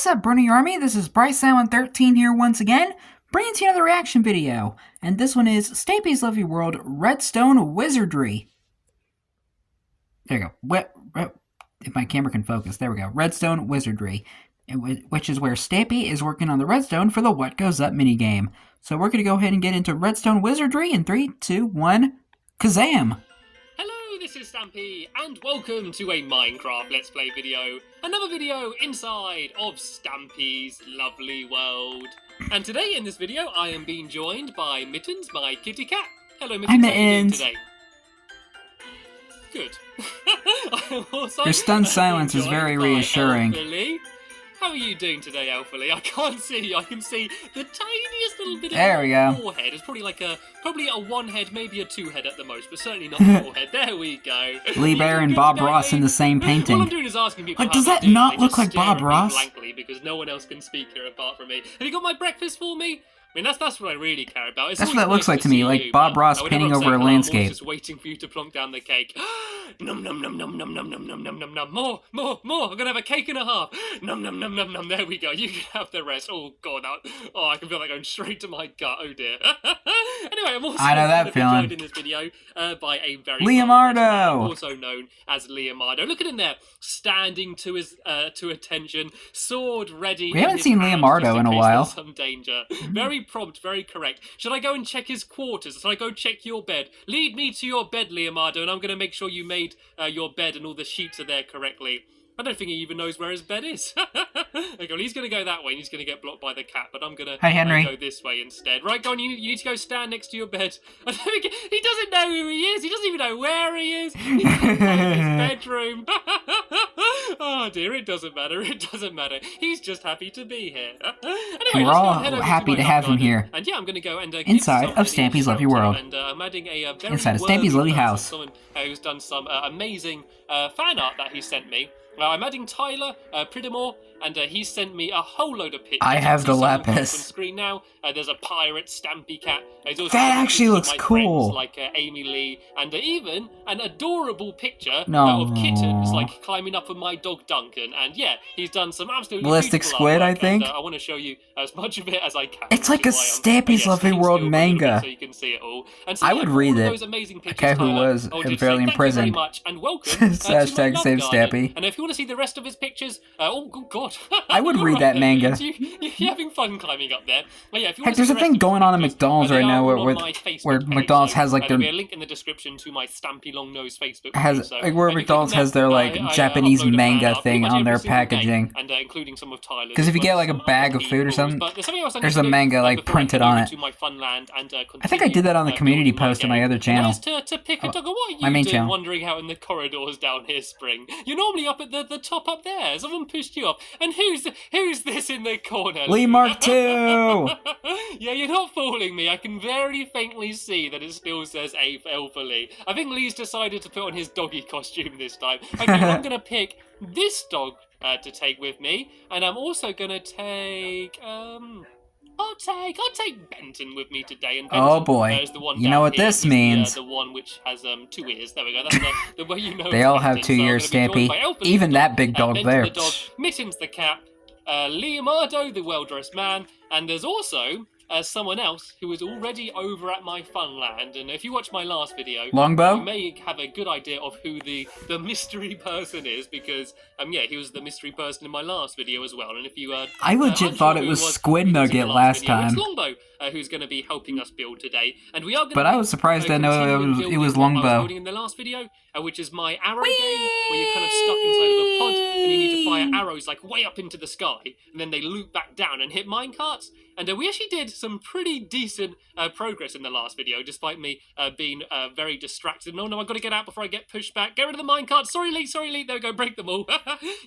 What's up, Brony Army? This is BryceAllen13 here once again, bringing to you another reaction video. And this one is Stampy's Lovely World Redstone Wizardry. There you go. If my camera can focus, there we go. Redstone Wizardry, which is where Stampy is working on the redstone for the What Goes Up minigame. So we're going to go ahead and get into Redstone Wizardry in 3, 2, 1, Kazam! This is Stampy, and welcome to a Minecraft Let's Play video. Another video inside of Stampy's lovely world. And today in this video, I am being joined by Mittens, my kitty cat. Hello, Mittens. Hi, Mittens. How are you doing today? Good. Your stunned silence is very reassuring. How are you doing today, Alphaly? I can't see you. I can see the tiniest little bit of your forehead. It's probably like a one head, maybe a two head at the most, but certainly not a four head. There we go. Lee Bear and Bob Ross in the same painting. All I'm doing is asking people. Does that not look like Bob Ross? Blankly, because no one else can speak here apart from me. Have you got my breakfast for me? I mean, that's what I really care about. That's what that looks like to me, like Bob Ross painting over a landscape. I'm just waiting for you to plonk down the cake. Num num num num num num num num num num num. More. I'm gonna have a cake and a half. Num num num num num. There we go. You can have the rest. Oh god, I can feel that going straight to my gut. Oh dear. Anyway, I'm also joined in this video by a very Leonardo, also known as Leonardo. Look at him there, standing to his attention, sword ready. We haven't seen Leonardo in a while. Some danger. Very prompt, very correct. Should I go and check his quarters? Should I go check your bed? Lead me to your bed, Leonardo, and I'm going to make sure you made your bed and all the sheets are there correctly. I don't think he even knows where his bed is. Okay, well, he's going to go that way and he's going to get blocked by the cat, but I'm going to go this way instead. Right, go on, you need to go stand next to your bed. I don't think he doesn't know who he is. He doesn't even know where he is. He's in his bedroom. Oh dear, it doesn't matter. It doesn't matter. He's just happy to be here. Anyway, we're all happy to have him here. And yeah, I'm going to go and inside of Stampy's Lovely World. And I'm adding a very inside of Stampy's Lovely House. Someone who's done some amazing fan art that he sent me. I'm adding Tyler Pridamore, and he sent me a whole load of pictures. I have the lapis. On screen now. There's a pirate Stampy cat. That actually looks cool. Like Amy Lee, and even an adorable picture of kittens like climbing up on my dog Duncan. And yeah, he's done some absolutely Ballistic Squid, artwork, I think. And, I want to show you as much of it as I can. It's like a Stampy's Lovely World manga. So you can see it all. And so, I would read it. A guy who was fairly imprisoned. Thank you very much, and welcome. Hashtag save Stampy. And if you want to see the rest of his pictures, oh good god, I would read that manga. You're having fun climbing up there. Well, yeah, if you heck, there's a thing going on at McDonald's right now where McDonald's has like their link in the description to my Stampy Long Nose Facebook page, where McDonald's has their like Japanese manga thing on their packaging. And including some of Tyler's. Because if you get like a bag of food or something, there's a manga like printed on it. I think I did that on the community post on my other channel. To pick a dog. What are my main you doing channel. wandering out in the corridors down here, Spring? You're normally up at the top up there. Someone pushed you up. And who's this in the corner? Lee Mark 2! Yeah, you're not fooling me. I can very faintly see that it still says Alpha Lee. I think Lee's decided to put on his doggy costume this time. Okay, well, I'm going to pick this dog to take with me. And I'm also going to take... I'll take Benton with me today. And Benton, oh boy, is the one you know what this means. The one which has 2 ears. There we go. That's the way you know. They all have 2 ears, Stampy. Even that big dog there. The dog, Mittens the cat, Leonardo the well-dressed man, and there's also someone else who is already over at my Funland. And if you watch my last video, Longbow, you may have a good idea of who the mystery person is, because yeah, he was the mystery person in my last video as well. And if you I legit thought it was Squid Nugget last time. It's Longbow who's going to be helping us build today, and we are going but I was surprised to know it was Longbow. In the last video, which is my arrow game, where you're kind of stuck inside of a pod and you need to fire arrows like way up into the sky, and then they loop back down and hit minecarts. And we actually did some pretty decent progress in the last video, despite me being very distracted. No, I've got to get out before I get pushed back. Get rid of the minecart. Sorry, Lee. There we go. Break them all.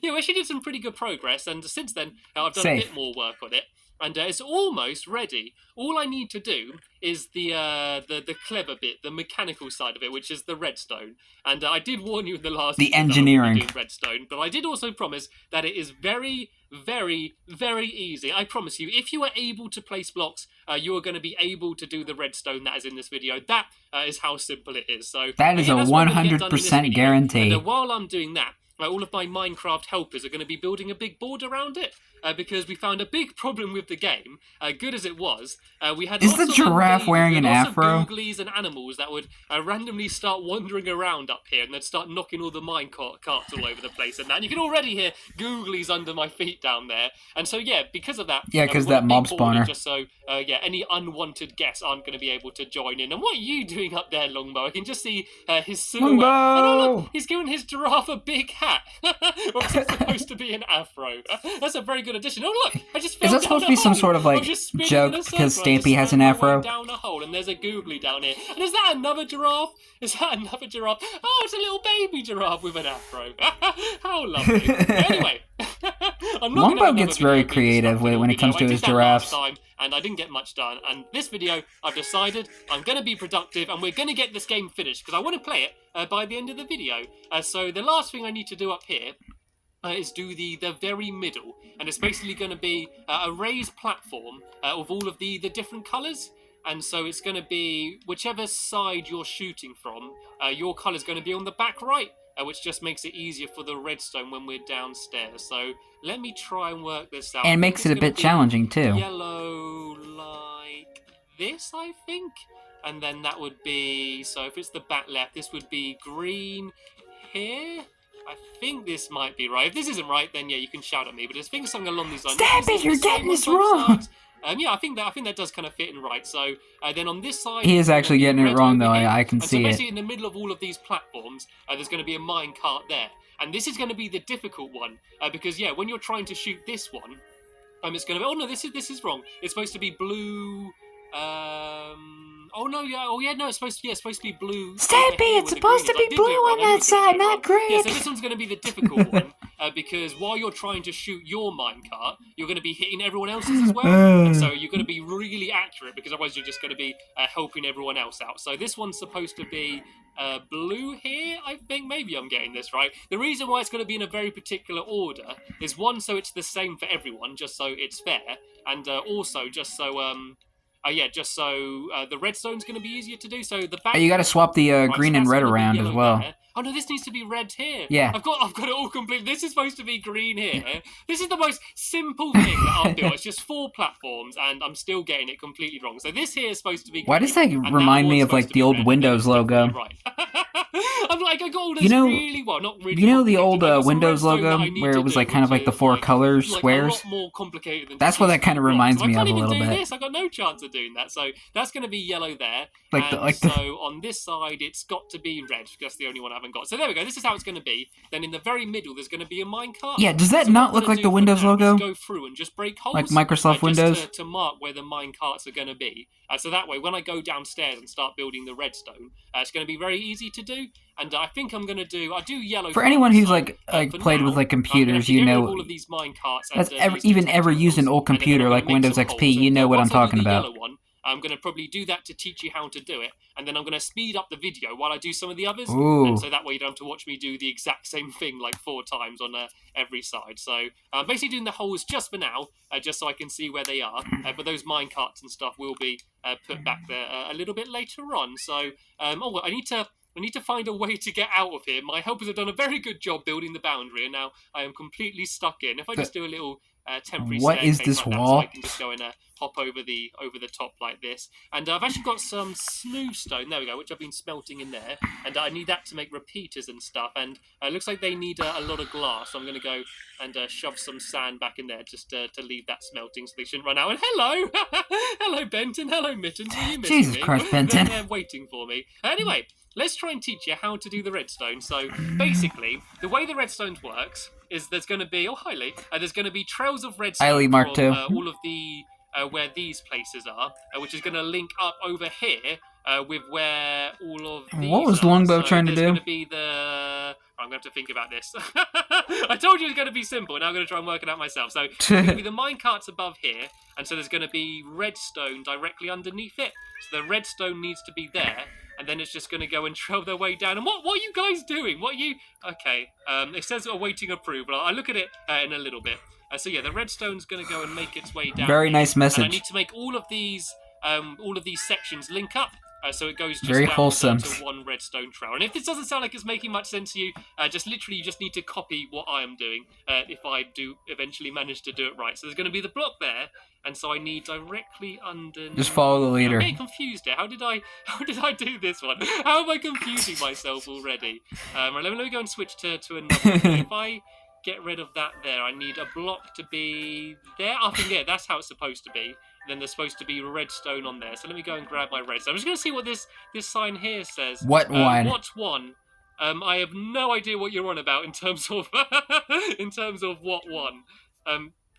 Yeah, we actually did some pretty good progress, and since then I've done a bit more work on it. And it's almost ready. All I need to do is the clever bit, the mechanical side of it, which is the redstone. And I did warn you in the last video engineering that I would be doing redstone, but I did also promise that it is very, very, very easy. I promise you, if you are able to place blocks, you are going to be able to do the redstone that is in this video. That is how simple it is. So that is a 100% guarantee. And while I'm doing that, all of my Minecraft helpers are going to be building a big board around it because we found a big problem with the game. Good as it was, we had Is lots the of giraffe wearing an afro? googlies and animals that would randomly start wandering around up here, and they'd start knocking all the mine carts all over the place. And you can already hear googlies under my feet down there. And so yeah, because of that, yeah, because that mob spawner. Just so yeah, any unwanted guests aren't going to be able to join in. And what are you doing up there, Longbow? I can just see his silhouette. Longbow! And oh, look, he's giving his giraffe a big hat. Or is it supposed to be an afro? That's a very good addition. Oh look, I just fell Is that supposed to be some sort of like joke because Stampy has an afro? Down a hole, and there's a googly down here. And is that another giraffe? Is that another giraffe? Oh, it's a little baby giraffe with an afro. How lovely. Anyway, Longbow gets very creative when it comes to his giraffes. And I didn't get much done. And this video, I've decided I'm going to be productive, and we're going to get this game finished because I want to play it by the end of the video. So the last thing I need to do up here is do the very middle, and it's basically going to be a raised platform of all of the different colours. And so it's going to be whichever side you're shooting from, your colour's going to be on the back right, which just makes it easier for the redstone when we're downstairs. So let me try and work this out. And it makes it a bit challenging too. Yellow like this, I think. And then that would be, so if it's the back left, this would be green here. I think this might be right. If this isn't right, then yeah, you can shout at me. But I think something along these lines. Stampy, you're getting this wrong. Yeah, I think that does kind of fit in right. So then on this side, he is actually getting it wrong though. I can see it. So basically, in the middle of all of these platforms, there's going to be a mine cart there, and this is going to be the difficult one because yeah, when you're trying to shoot this one, it's going to be. Oh no, this is wrong. It's supposed to be blue. Oh no, yeah, no, it's supposed to be blue. Stampy, it's supposed to be blue on that side, not green. Yeah, so this one's going to be the difficult one because while you're trying to shoot your minecart, you're going to be hitting everyone else's as well. And so you're going to be really accurate because otherwise you're just going to be helping everyone else out. So this one's supposed to be blue here, I think. Maybe I'm getting this right. The reason why it's going to be in a very particular order is one, so it's the same for everyone, just so it's fair, and also just so just so the redstone's going to be easier to do. So the back. You got to swap the green and red around as well. There. Oh no, this needs to be red here. Yeah. I've got it all complete. This is supposed to be green here. This is the most simple thing that I'll do. It's just 4 platforms, and I'm still getting it completely wrong. So this here is supposed to be green. Why does that remind me of like the old Windows logo? Right. I'm like, I got all this really well, not really. You know the old Windows logo where it was like kind of like the 4 colors, squares? A lot more complicated than that's what that kind of reminds me of a little bit. I can't even do this. I got no chance of doing that. So that's going to be yellow there. So on this side, it's got to be red because that's the only one I haven't got. So there we go. This is how it's going to be. Then in the very middle, there's going to be a minecart. Yeah, does that not look like the Windows logo? Go through and just break holes. Like Microsoft Windows? To mark where the minecarts are going to be. So that way, when I go downstairs and start building the redstone, it's going to be very easy to do. And I think I'm going to do yellow. For anyone who's like played with like computers, you know, all of these minecarts. That's ever used an old computer like Windows XP, you know what I'm talking about. I'm going to probably do that to teach you how to do it, and then I'm going to speed up the video while I do some of the others. Ooh. And so that way you don't have to watch me do the exact same thing like 4 times on every side. So I'm basically doing the holes just for now, just so I can see where they are. But those minecarts and stuff will be put back there a little bit later on. So I need to find a way to get out of here. My helpers have done a very good job building the boundary, and now I am completely stuck in. If I just do a little temporary what is this like wall? That, so I can just go and hop over the top like this. And I've actually got some smooth stone, there we go, which I've been smelting in there. And I need that to make repeaters and stuff. And it looks like they need a lot of glass. So I'm going to go and shove some sand back in there just to leave that smelting so they shouldn't run out. And hello! Hello, Benton. Hello, Mittens. Are you missing Jesus me? Christ, Benton. They're waiting for me. Anyway, let's try and teach you how to do the redstone. So basically, the way the redstone works is there's going to be, oh, hi Lee, there's going to be trails of redstone from all of the, where these places are, which is going to link up over here with where all of these What was Longbow trying to do? Going to be I'm going to have to think about this. I told you it was going to be simple, now I'm going to try and work it out myself. So it's going to be the minecarts above here, and so there's going to be redstone directly underneath it. So the redstone needs to be there, and then it's just going to go and trail their way down. And what are you guys doing? Okay, it says awaiting approval. I'll look at it in a little bit. So yeah, the redstone's going to go and make its way down. Very nice message. And I need to make all of these sections link up. So it goes just Very down wholesome. to one redstone trail. And if this doesn't sound like it's making much sense to you, just literally you just need to copy what I am doing if I do eventually manage to do it right. So there's going to be the block there, and so I need directly underneath. Just follow the leader. I'm getting confused here. How did I do this one? How am I confusing myself already? Right, let me go and switch to another one. If I get rid of that there, I need a block to be there. I think, yeah, that's how it's supposed to be. Then there's supposed to be redstone on there. So let me go and grab my redstone. I'm just going to see what this sign here says. What one? What one? I have no idea what you're on about in terms of what one.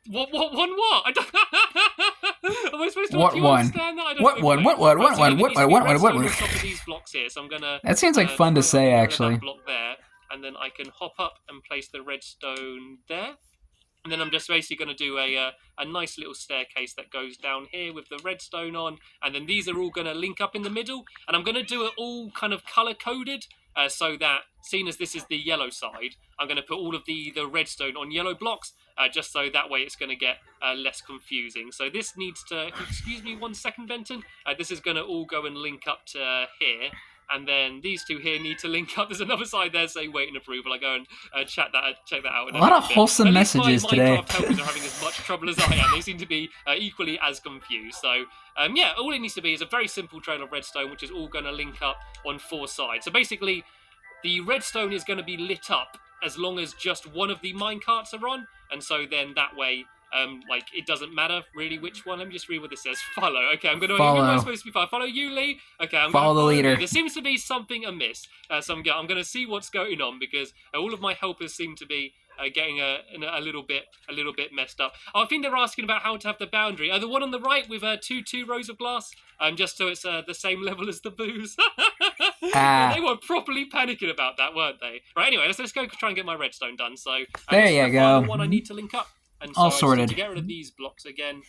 What one? What? I don't. Am I supposed to? What do you one? understand that? I don't What one? What one? What one? What one? What one? On top of these blocks here, so I'm gonna. That seems like fun to say, actually. That block there, and then I can hop up and place the redstone there. And then I'm just basically going to do a nice little staircase that goes down here with the redstone on. And then these are all going to link up in the middle. And I'm going to do it all kind of color-coded so that, seeing as this is the yellow side, I'm going to put all of the redstone on yellow blocks just so that way it's going to get less confusing. So this needs to, excuse me 1 second, Benton. This is going to all go and link up to here. And then these two here need to link up. There's another side there saying waiting approval. I go and check that out. A lot of wholesome messages today. Minecraft helpers are having as much trouble as I am. They seem to be equally as confused. So yeah, all it needs to be is a very simple trail of redstone, which is all going to link up on 4 sides. So basically, the redstone is going to be lit up as long as just one of the minecarts are on, and so then that way. Like it doesn't matter really which one. Let me just read what this says. Follow. Okay, I'm gonna. Follow. Who am I supposed to be follow? Follow you, Lee. Okay, I'm follow gonna the leader. You. There seems to be something amiss. So I'm gonna see what's going on because all of my helpers seem to be getting a little bit messed up. Oh, I think they're asking about how to have the boundary. The one on the right with two rows of glass, just so it's the same level as the booze. They were properly panicking about that, weren't they? Right. Anyway, let's go try and get my redstone done. So there you go. The one I need to link up. And so all I just sorted. need to get rid of these blocks again,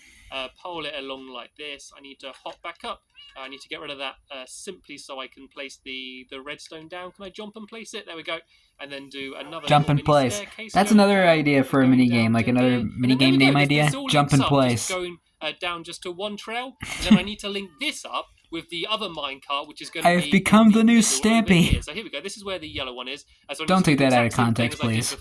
pole it along like this. I need to hop back up. I need to get rid of that simply so I can place the redstone down. Can I jump and place it? There we go. And then do another jump and place. That's another idea for a mini game, like another mini game name idea. Jump and place. Going down just to one trail. And then I need to link this up with the other minecart, which is going to be... I've become the new Stampy. So here we go. This is where the yellow one is. So don't take that out of context, please.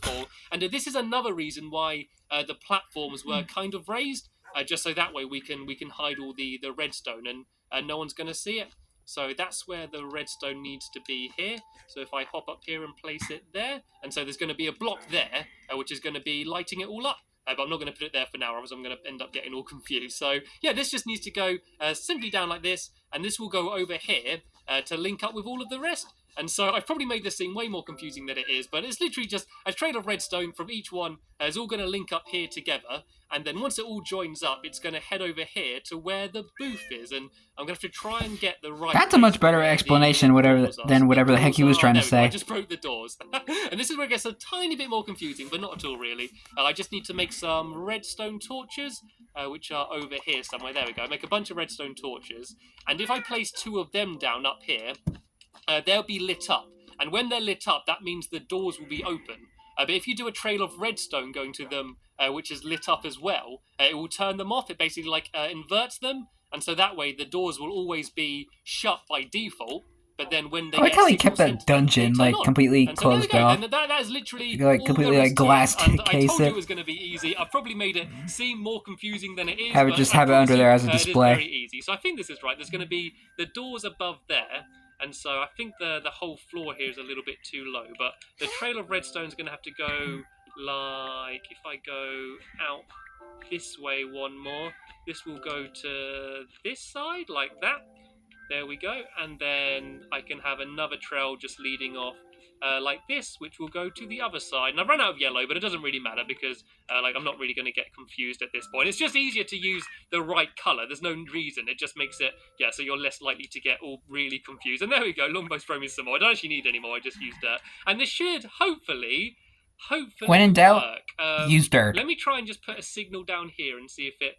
And this is another reason why the platforms were kind of raised, just so that way we can hide all the redstone and no one's going to see it. So that's where the redstone needs to be here. So if I hop up here and place it there, and so there's going to be a block there, which is going to be lighting it all up. But I'm not going to put it there for now, otherwise I'm going to end up getting all confused. So yeah, this just needs to go simply down like this, and this will go over here to link up with all of the rest. And so I've probably made this thing way more confusing than it is, but it's literally just a trail of redstone from each one. It's all going to link up here together, and then once it all joins up, it's going to head over here to where the booth is, and I'm going to have to try and get the right... That's a much better explanation than whatever the heck he was trying to say. I just broke the doors. And this is where it gets a tiny bit more confusing, but not at all really. I just need to make some redstone torches, which are over here somewhere. There we go. Make a bunch of redstone torches, and if I place 2 of them down up here, they'll be lit up. And when they're lit up, that means the doors will be open. But if you do a trail of redstone going to them, which is lit up as well, it will turn them off. It basically inverts them. And so that way the doors will always be shut by default. But then when they I like how he kept that dungeon completely closed off. And that is literally completely glass case I told you it was going to be easy. I've probably made it seem more confusing than it is. Have it under there as a display. It is very easy. So I think this is right. There's going to be the doors above there. And so I think the whole floor here is a little bit too low. But the trail of redstone is going to have to go like... If I go out this way one more, this will go to this side like that. There we go. And then I can have another trail just leading off like this, which will go to the other side. And I've run out of yellow, but it doesn't really matter because I'm not really going to get confused at this point. It's just easier to use the right colour. There's no reason. It just makes it, so you're less likely to get all really confused. And there we go. Longbow throw me some more. I don't actually need any more. I just used dirt. And this should, hopefully, hopefully When in doubt, work. use dirt. Let me try and just put a signal down here and see if it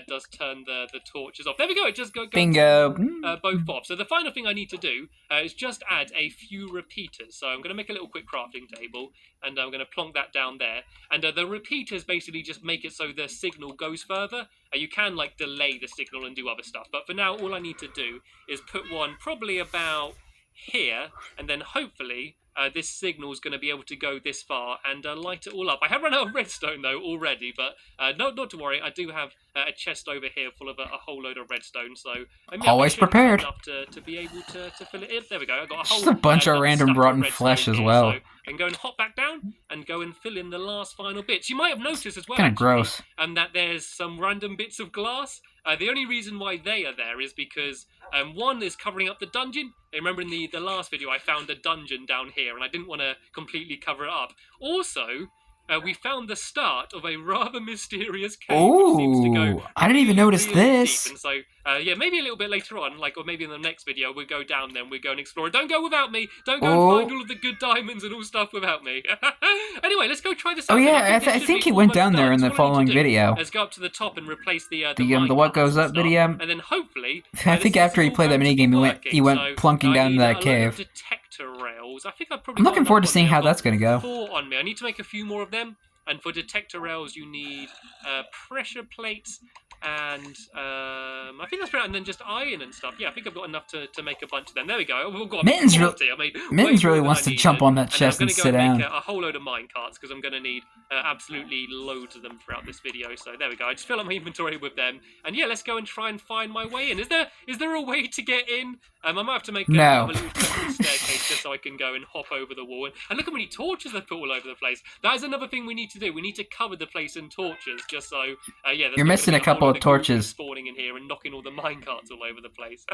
does turn the torches off. There we go. It just goes Bingo. both off. So the final thing I need to do is just add a few repeaters. So I'm going to make a little quick crafting table, and I'm going to plonk that down there. And the repeaters basically just make it so the signal goes further. You can like delay the signal and do other stuff, but for now all I need to do is put one probably about here, and then hopefully this signal is going to be able to go this far and light it all up. I have run out of redstone though already, but not to worry. I do have a chest over here full of a whole load of redstone, so always prepared. Enough to be able to fill it in. There we go. I got a whole just a bunch of random rotten flesh as well. So I can go and hop back down and go and fill in the last final bits. You might have noticed as well, kind of gross, that there's some random bits of glass. The only reason why they are there is because one is covering up the dungeon. Remember in the last video I found a dungeon down here and I didn't want to completely cover it up. Also, we found the start of a rather mysterious cave. Ooh, which seems to go I didn't even notice this. Deep. And so, yeah, maybe a little bit later on, or maybe in the next video, we'll go down there and we'll go and explore. Don't go without me. Don't go and find all of the good diamonds and all stuff without me. Anyway, let's go try this out. Oh yeah, I think he went down there in the following video. Let's go up to the top and replace the what goes up video. And then hopefully, I think after he played that minigame, he went plunking down into that cave. Detector rails. I think I'm looking forward to seeing how that's gonna go. 4 on me. I need to make a few more of them. And for detector rails, you need pressure plates and I think that's right. And then just iron and stuff. Yeah, I think I've got enough to make a bunch of them. There we go. We've got Mittens really wants to jump on that chest and sit down. I'm going to go make a whole load of mine carts because I'm going to need absolutely loads of them throughout this video. So there we go. I just fill up my inventory with them. And yeah, let's go and try and find my way in. Is there a way to get in? I might have to make a little staircase just so I can go and hop over the wall. And look how many torches I've put all over the place. That is another thing we need to do. We need to cover the place in torches just so, yeah. You're missing a couple of torches. Spawning in here and knocking all the minecarts all over the place.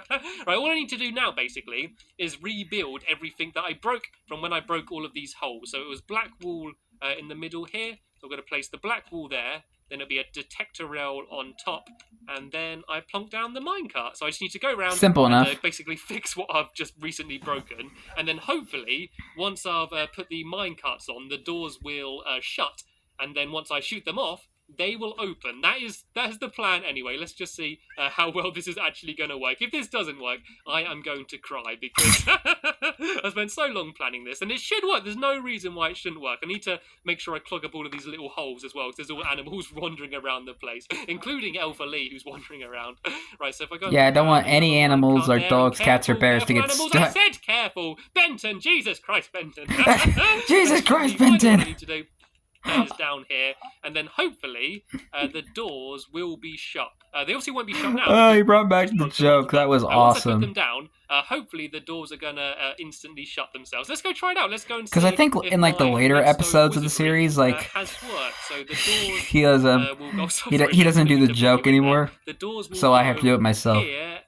Right, all I need to do now, basically, is rebuild everything that I broke from when I broke all of these holes. So it was black wall in the middle here. So I'm going to place the black wall there. Then it'll be a detector rail on top, and then I plonk down the minecart. So I just need to go around and basically fix what I've just recently broken, and then hopefully, once I've put the minecarts on, the doors will shut, and then once I shoot them off, they will open. That's the plan anyway. Let's just see how well this is actually going to work. If this doesn't work, I am going to cry because I spent so long planning this, and it should work. There's no reason why it shouldn't work. I need to make sure I clog up all of these little holes as well, because there's all animals wandering around the place, including Alpha Lee, who's wandering around. Right, so if I go... Yeah, I don't want any animals or dogs, cats, or bears to get stuck. I said careful! Benton! Jesus Christ, Benton! Jesus Christ, Benton! What I need to do is down here, and then hopefully the doors will be shut. They obviously won't be shut now. Oh, you brought back the joke. That was awesome. Once I put them down, hopefully the doors are gonna instantly shut themselves. Let's go try it out. Let's go and see. Because I think in like the later episodes of the series, like has worked. So the doors, he doesn't do the joke anymore. The doors will so I have to do it myself. Here,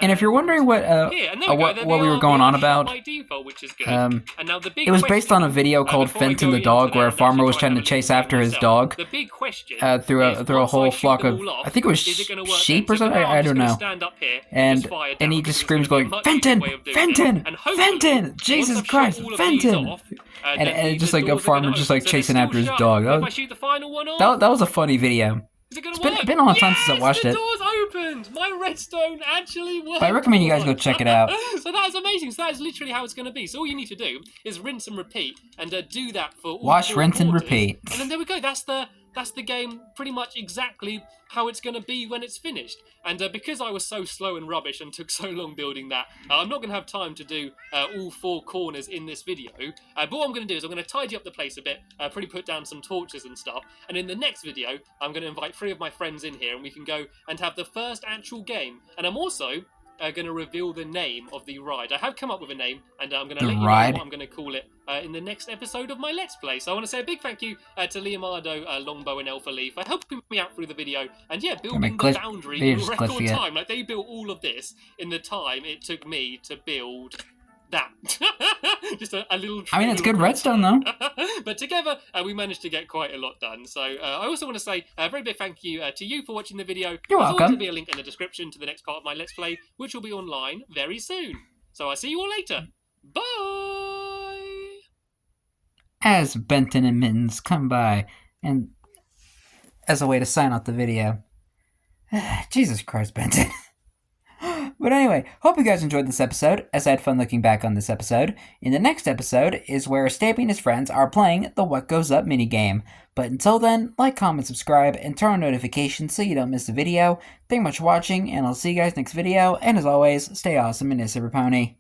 and if you're wondering what we were going on about, it was based on a video called Fenton the dog, where a farmer was trying to chase after his dog through a whole flock of, I think it was sheep or something, I don't know. And he just screams going, Fenton! Fenton! Fenton! Jesus Christ, Fenton! And just like a farmer just like chasing after his dog. That was a funny video. It's been a long time since I watched it. The doors opened! My redstone actually worked! But I recommend you guys go check it out. So that is amazing. So that is literally how it's going to be. So all you need to do is rinse and repeat, and do that for all Wash, 4 rinse, and quarters. repeat. And then there we go. That's the game pretty much exactly how it's going to be when it's finished. And because I was so slow and rubbish and took so long building that, I'm not going to have time to do all 4 corners in this video. But what I'm going to do is I'm going to tidy up the place a bit, probably put down some torches and stuff. And in the next video, I'm going to invite 3 of my friends in here and we can go and have the first actual game. And I'm also going to reveal the name of the ride. I have come up with a name, and I'm going to let you know what I'm going to call it in the next episode of my Let's Play. So I want to say a big thank you to Leonardo, Longbow, and Alpha Lee for helping me out through the video, and yeah, building the boundary in record time. Like, they built all of this in the time it took me to build that. Just a little... I mean, it's good redstone, though. But together, we managed to get quite a lot done. So I also want to say a very big thank you to you for watching the video. You're welcome. There's will be a link in the description to the next part of my Let's Play, which will be online very soon. So I'll see you all later. Bye! as Benton and Mittens come by and as a way to sign off the video. Jesus Christ, Benton. But anyway, hope you guys enjoyed this episode, as I had fun looking back on this episode. In the next episode is where Stampy and his friends are playing the What Goes Up minigame. But until then, like, comment, subscribe, and turn on notifications so you don't miss a video. Thank you much for watching, and I'll see you guys next video, and as always, stay awesome and Super Pony.